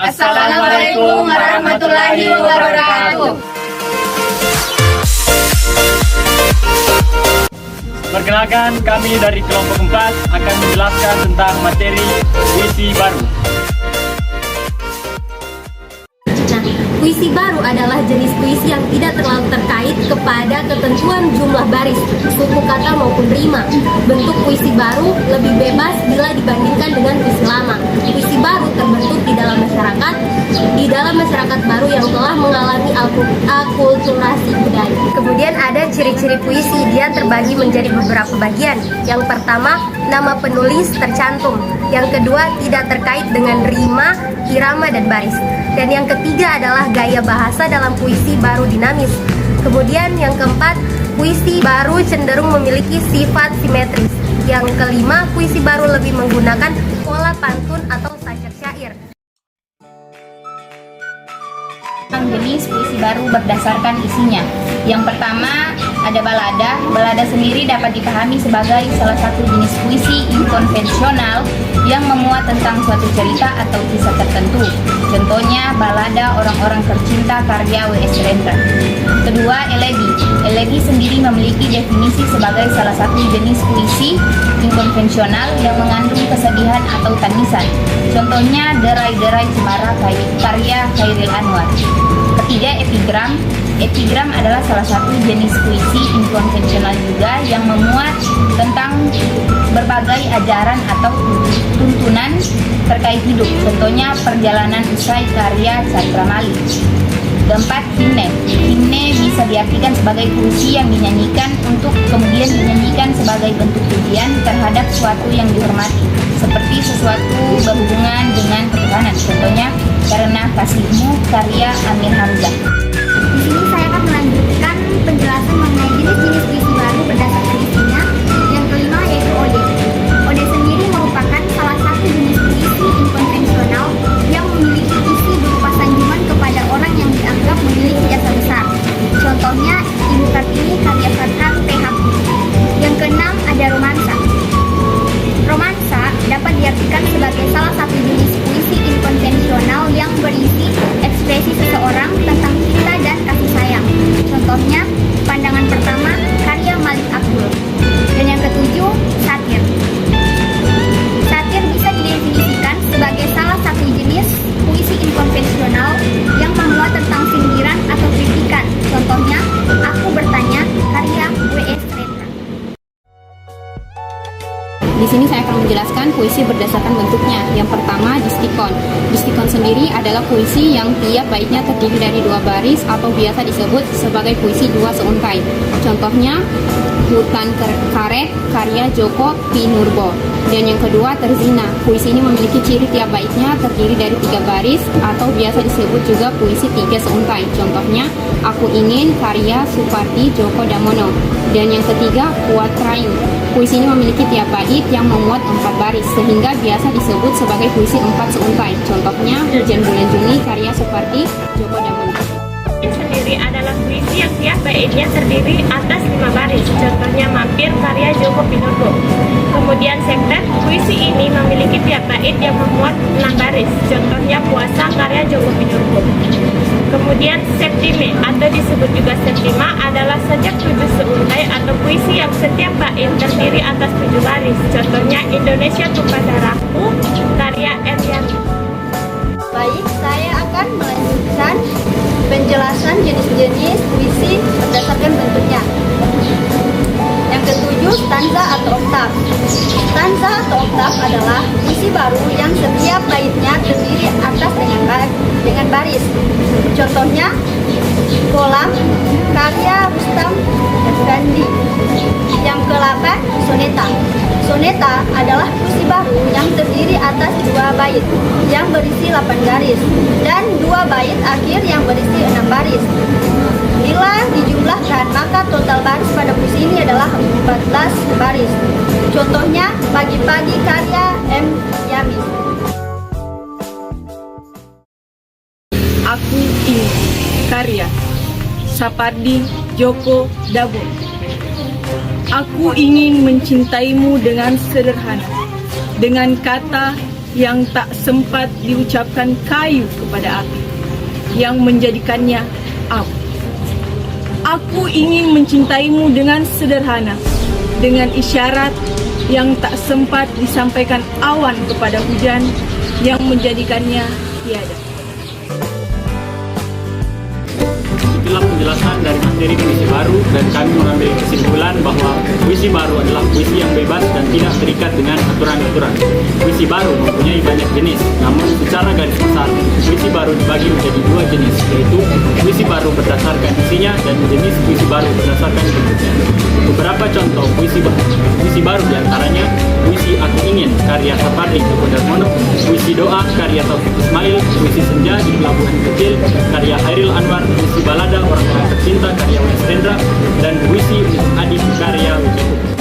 Assalamualaikum warahmatullahi wabarakatuh. Perkenalkan, kami dari kelompok 4 akan menjelaskan tentang materi puisi baru. Puisi baru adalah jenis puisi yang tidak terlalu terkait kepada ketentuan jumlah baris, suku kata maupun rima. Bentuk puisi baru lebih bebas bila dibandingkan dengan puisi lama. Puisi baru terbentuk di dalam masyarakat baru yang telah mengalami akulturasi budaya. Kemudian ada ciri-ciri puisi, dia terbagi menjadi beberapa bagian. Yang pertama, nama penulis tercantum. Yang kedua, tidak terkait dengan rima, irama, dan baris. Dan yang ketiga adalah gaya bahasa dalam puisi baru dinamis. Kemudian yang keempat, puisi baru cenderung memiliki sifat simetris. Yang kelima, puisi baru lebih menggunakan pola pantun atau sajak syair. Jenis puisi baru berdasarkan isinya. Yang pertama ada balada. Balada sendiri dapat dipahami sebagai salah satu jenis puisi inkonvensional yang memuat tentang suatu cerita atau kisah tertentu. Contohnya balada Orang-orang Tercinta karya W.S. Rendra. Kedua, elegi. Elegi sendiri memiliki definisi sebagai salah satu jenis puisi inkonvensional yang mengandung kesedihan atau tangisan. Contohnya Derai-derai Cemara karya Khairil Anwar. Ketiga, epigram. Epigram adalah salah satu jenis puisi inkonvensional juga yang memuat tentang berbagai ajaran atau tuntunan terkait hidup. Contohnya Perjalanan Usai karya Chandra Mali. Keempat, himne. Himne bisa diartikan sebagai puisi yang dinyanyikan untuk kemudian dinyanyikan sebagai bentuk pujian terhadap sesuatu yang dihormati, seperti sesuatu berhubungan dengan ketuhanan. Contohnya Karena Kasihmu karya Amir Hamzah. Di sini saya akan melanjutkan penjelasan mengenai jenis-jenis puisi baru berdasarkan isinya. Yang kelima yaitu ode. Ode sendiri merupakan salah satu jenis puisi inkonvensional yang memiliki isi berupa sanjungan kepada orang yang dianggap memiliki jasa besar. Contohnya Ibu Kartini karya Farhan PHP. Yang keenam ada romansa. Romansa dapat diartikan sebagai salah satu jenis puisi inkonvensional yang berisi ekspresi seseorang tentang cinta dan kasih sayang. Contohnya Pandangan Pertama karya Malik Akbar. Dan yang ketujuh, satir. Satir bisa didefinisikan sebagai salah satu jenis puisi inkonvensional yang memuat tentang sindiran atau kritikan. Contohnya Aku Bertanya karya W.S. Rendra. Di sini saya akan menjelaskan puisi berdasarkan bentuknya. Yang pertama, distikon. Distikon sendiri adalah puisi yang tiap baitnya terdiri dari 2 baris atau biasa disebut sebagai puisi 2 seuntai. Contohnya Hutan Karet karya Joko Pinurbo. Dan yang kedua, terzina. Puisi ini memiliki ciri tiap baitnya terdiri dari 3 baris atau biasa disebut juga puisi 3 seuntai. Contohnya Aku Ingin karya Supardi Djoko Damono. Dan yang ketiga, quatrain. Puisi ini memiliki tiap bait yang memuat 4 baris sehingga biasa disebut sebagai puisi 4 seuntai. Contohnya Hujan Bulan Juni karya Supardi Djoko Damono. Sendiri adalah puisi yang tiap baitnya terdiri atas 5 baris. Contohnya Mampir karya Joko Pinurbo. Kemudian sektet, puisi ini memiliki tiap bait yang memuat 6 baris. Contohnya Puasa karya Joko Pinurbo. Kemudian septime atau disebut juga septima adalah sajak 7 seuntai atau puisi yang setiap bait terdiri atas 7 baris. Contohnya Indonesia Tumpah Darahku karya Eryanti. Baik, saya akan melanjutkan penjelasan jenis-jenis puisi berdasarkan bentuknya. Yang ketujuh, stanza atau oktav. Stanza atau oktav adalah puisi baru yang setiap baitnya terdiri atas dengan baris. Contohnya Kolam karya Rustam Effendi. Yang ke-8, soneta. Soneta adalah puisi baru yang terdiri atas 2 bait yang berisi 8 garis dan 2 bait akhir yang berisi 6 baris. Bila dijumlahkan, maka total baris pada puisi ini adalah 14 baris. Contohnya Pagi-pagi karya M. Yamin. Aku Ingin karya Sapardi Djoko Damono. Aku ingin mencintaimu dengan sederhana, dengan kata yang tak sempat diucapkan kayu kepada api, yang menjadikannya abu. Aku ingin mencintaimu dengan sederhana, dengan isyarat yang tak sempat disampaikan awan kepada hujan, yang menjadikannya tiada. Itulah penjelasan dari materi puisi baru, dan kami mengambil kesimpulan bahwa puisi baru adalah puisi yang bebas dan tidak terikat dengan aturan-aturan. Puisi baru mempunyai banyak jenis, namun secara garis besar puisi baru dibagi menjadi dua jenis, yaitu puisi baru berdasarkan isinya dan jenis puisi baru berdasarkan bentuknya. Beberapa contoh puisi baru diantaranya puisi Aku Ingin karya Sapardi Djoko Darmono, puisi Doa karya Taufik Ismail, puisi Senja di Pelabuhan Kecil karya Hairil Anwar, puisi Balada Orang-Orang Tercinta karya Wes Rendra, dan puisi Adib karya Wijaya.